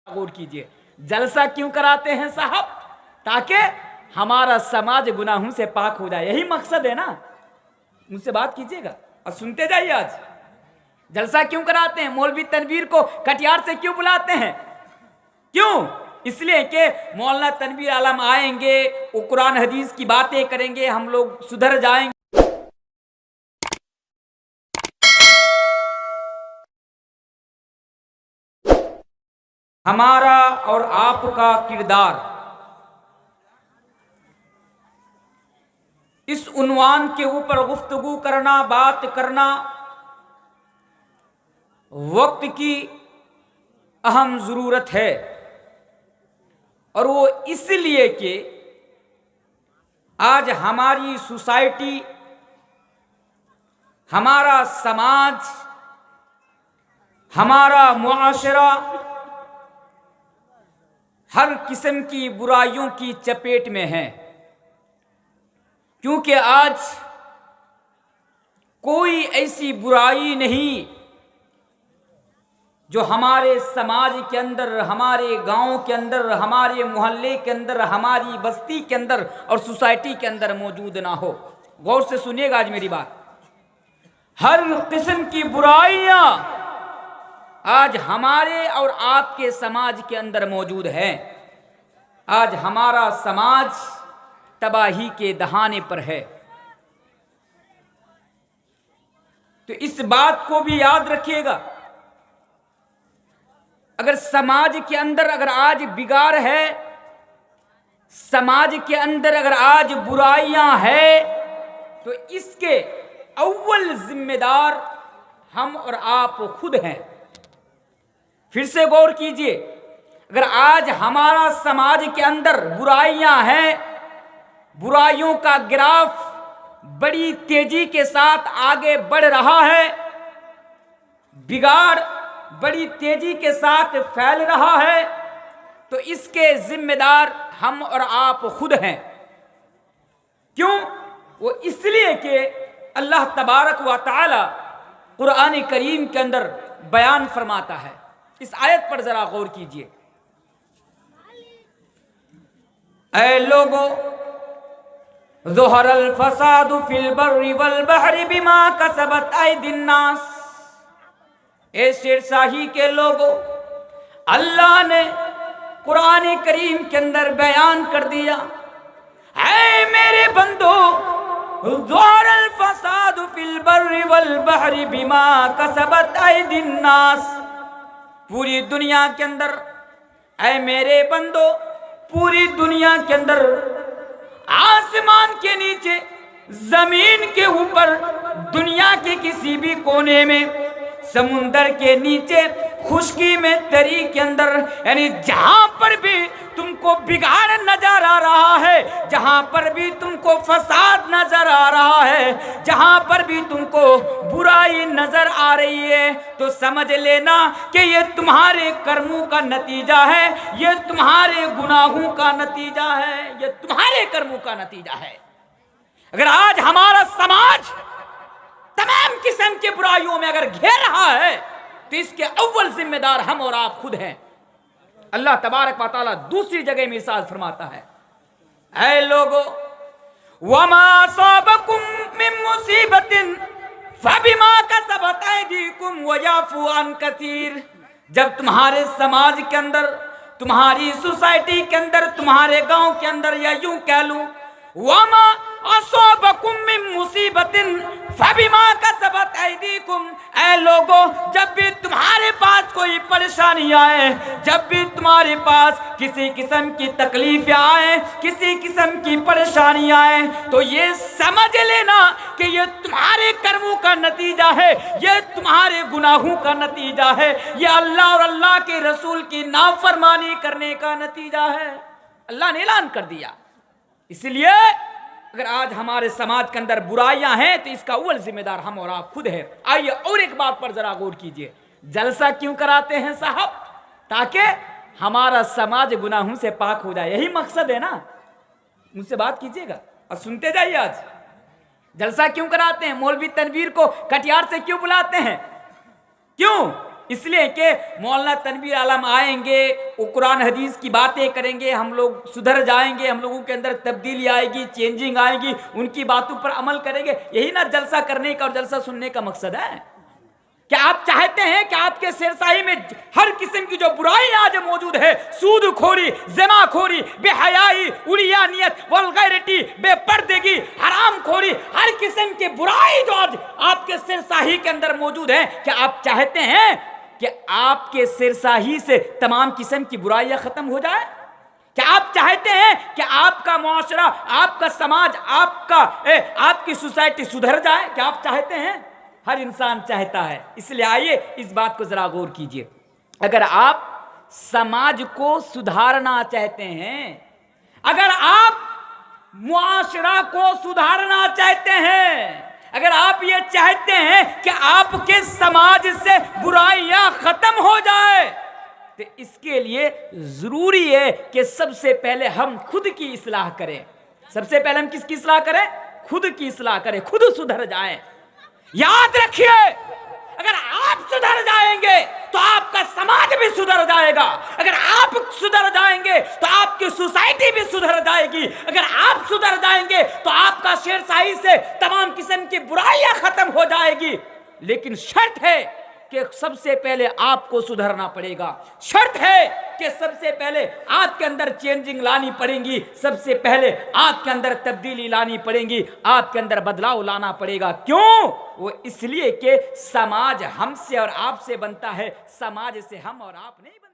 गौर कीजिए, जलसा क्यों कराते हैं साहब? ताकि हमारा समाज गुनाहों से पाक हो जाए, यही मकसद है ना। मुझसे बात कीजिएगा और सुनते जाइए। आज जलसा क्यों कराते हैं? मौलवी तनवीर को कटियार से क्यों बुलाते हैं? क्यों? इसलिए कि मौलाना तनवीर आलम आएंगे, वो कुरान हदीस की बातें करेंगे, हम लोग सुधर जाएंगे। हमारा और आपका किरदार, इस उन्वान के ऊपर गुफ्तगू करना, बात करना वक्त की अहम ज़रूरत है। और वो इसलिए कि आज हमारी सोसाइटी, हमारा समाज, हमारा मुआशरा हर किस्म की बुराइयों की चपेट में है। क्योंकि आज कोई ऐसी बुराई नहीं जो हमारे समाज के अंदर, हमारे गांव के अंदर, हमारे मोहल्ले के अंदर, हमारी बस्ती के अंदर और सोसाइटी के अंदर मौजूद ना हो। गौर से सुनिएगा आज मेरी बात। हर किस्म की बुराइयां आज हमारे और आपके समाज के अंदर मौजूद है। आज हमारा समाज तबाही के दहाने पर है। तो इस बात को भी याद रखिएगा, अगर समाज के अंदर अगर आज बिगाड़ है, समाज के अंदर अगर आज बुराइयां हैं, तो इसके अव्वल जिम्मेदार हम और आप खुद हैं। फिर से गौर कीजिए, अगर आज हमारा समाज के अंदर बुराइयां हैं, बुराइयों का ग्राफ बड़ी तेजी के साथ आगे बढ़ रहा है, बिगाड़ बड़ी तेजी के साथ फैल रहा है, तो इसके जिम्मेदार हम और आप खुद हैं। क्यों? वो इसलिए कि अल्लाह तबारक व तआला कुरान करीम के अंदर बयान फरमाता है। इस आयत पर जरा गौर कीजिए। ऐ लोगों, ज़ुहरल फसादु फिल बर्रि वल बहरि बिमा कसबत ऐदिन नास। ए शेरशाही के लोगों, अल्लाह ने कुरान करीम के अंदर बयान कर दिया, ऐ मेरे बंदो, ज़ुहरल फसादु फिल बर्रि वल बहरि बिमा कसबत ऐदिन नास। पूरी दुनिया के अंदर, ऐ मेरे बंदो, पूरी दुनिया के अंदर, आसमान के नीचे, जमीन के ऊपर, दुनिया के किसी भी कोने में, समुंदर के नीचे, खुशकी में, तरी के अंदर, यानी जहां पर भी तुमको बिगाड़ नजर आ रहा है, जहां पर भी तुमको फसाद नजर आ रहा है, जहां पर भी तुमको बुराई नजर आ रही है, तो समझ लेना कि ये तुम्हारे कर्मों का नतीजा है, ये तुम्हारे गुनाहों का नतीजा है, ये तुम्हारे कर्मों का नतीजा है। अगर आज हमारा समाज तमाम किस्म की बुराइयों में अगर घेर रहा है, तो इसके अव्वल जिम्मेदार हम और आप खुद हैं। अल्लाह तबारक व तआला दूसरी जगह में इरशाद फरमाता है, ऐ लोगो, वमा असाबकुम मिन मुसीबतिन फबिमा कसबत ऐदीकुम व याफू अन कसीर। जब तुम्हारे समाज के अंदर, तुम्हारी सोसाइटी के अंदर, तुम्हारे गांव के अंदर, या यूं कह लूं, वमा असाबकुम मिन मुसीबतिन फबिमा कसबत ऐदीकुम। ऐ लोगों, जब भी तुम्हारे पास कोई परेशानी आए, जब भी तुम्हारे पास किसी किस्म की तकलीफ आए, किसी किस्म की परेशानी आए, तो ये समझ लेना कि ये तुम्हारे कर्मों का नतीजा है, ये तुम्हारे गुनाहों का नतीजा है, ये अल्लाह और अल्लाह के रसूल की नाफरमानी करने का नतीजा है। अल्लाह ने ऐलान कर दिया। इसलिए अगर आज हमारे समाज के अंदर बुराइयां हैं, तो इसका अव्वल जिम्मेदार हम और आप खुद हैं। आइए और एक बात पर जरा गौर कीजिए, जलसा क्यों कराते हैं साहब? ताकि हमारा समाज गुनाहों से पाक हो जाए, यही मकसद है ना। मुझसे बात कीजिएगा और सुनते जाइए। आज जलसा क्यों कराते हैं? मौलवी तनवीर को कटियार से क्यों बुलाते हैं? क्यों? इसलिए कि मौलाना तनवीर आलम आएंगे, वो कुरान हदीस की बातें करेंगे, हम लोग सुधर जाएंगे, हम लोगों के अंदर तब्दीली आएगी, चेंजिंग आएगी, उनकी बातों पर अमल करेंगे। यही ना जलसा करने का और जलसा सुनने का मकसद है। क्या आप चाहते हैं कि आपके सिरसाही में हर किस्म की जो बुराई आज मौजूद है, सूदखोरी, ज़नाखोरी, बेहयाई, उलियानियत, वल्गैरिटी, बेपर्दगी, हरामखोरी, हर किस्म की बुराई जो आज आपके सिरसाही के अंदर मौजूद है, क्या आप चाहते हैं कि आपके सिरसाही से तमाम किस्म की बुराइयां खत्म हो जाए? क्या आप चाहते हैं कि आपका मुआशरा, आपका समाज, आपकी सोसाइटी सुधर जाए? क्या आप चाहते हैं? हर इंसान चाहता है। इसलिए आइए इस बात को जरा गौर कीजिए। अगर आप समाज को सुधारना चाहते हैं, अगर आप मुआशरा को सुधारना चाहते हैं, अगर आप ये चाहते हैं कि आपके समाज से बुराइयां खत्म हो जाए, तो इसके लिए जरूरी है कि सबसे पहले हम खुद की इस्लाह करें। सबसे पहले हम किसकी इस्लाह करें? खुद की इस्लाह करें, खुद सुधर जाएं। याद रखिए, अगर आप सुधर जाएंगे तो आपका समाज भी सुधर जाएगा। अगर आप सुधर जाएंगे तो आपकी सोसाइटी भी सुधर जाएगी। अगर आप सुधर जाएंगे तो आपका शेरशाही से तमाम किस्म की बुराइयां खत्म हो जाएगी। लेकिन शर्त है कि सबसे पहले आपको सुधरना पड़ेगा। शर्त है कि सबसे पहले आपके अंदर चेंजिंग लानी पड़ेगी, सबसे पहले आपके अंदर तब्दीली लानी पड़ेगी, आपके अंदर बदलाव लाना पड़ेगा। क्यों? वो इसलिए कि समाज हमसे और आपसे बनता है, समाज से हम और आप नहीं।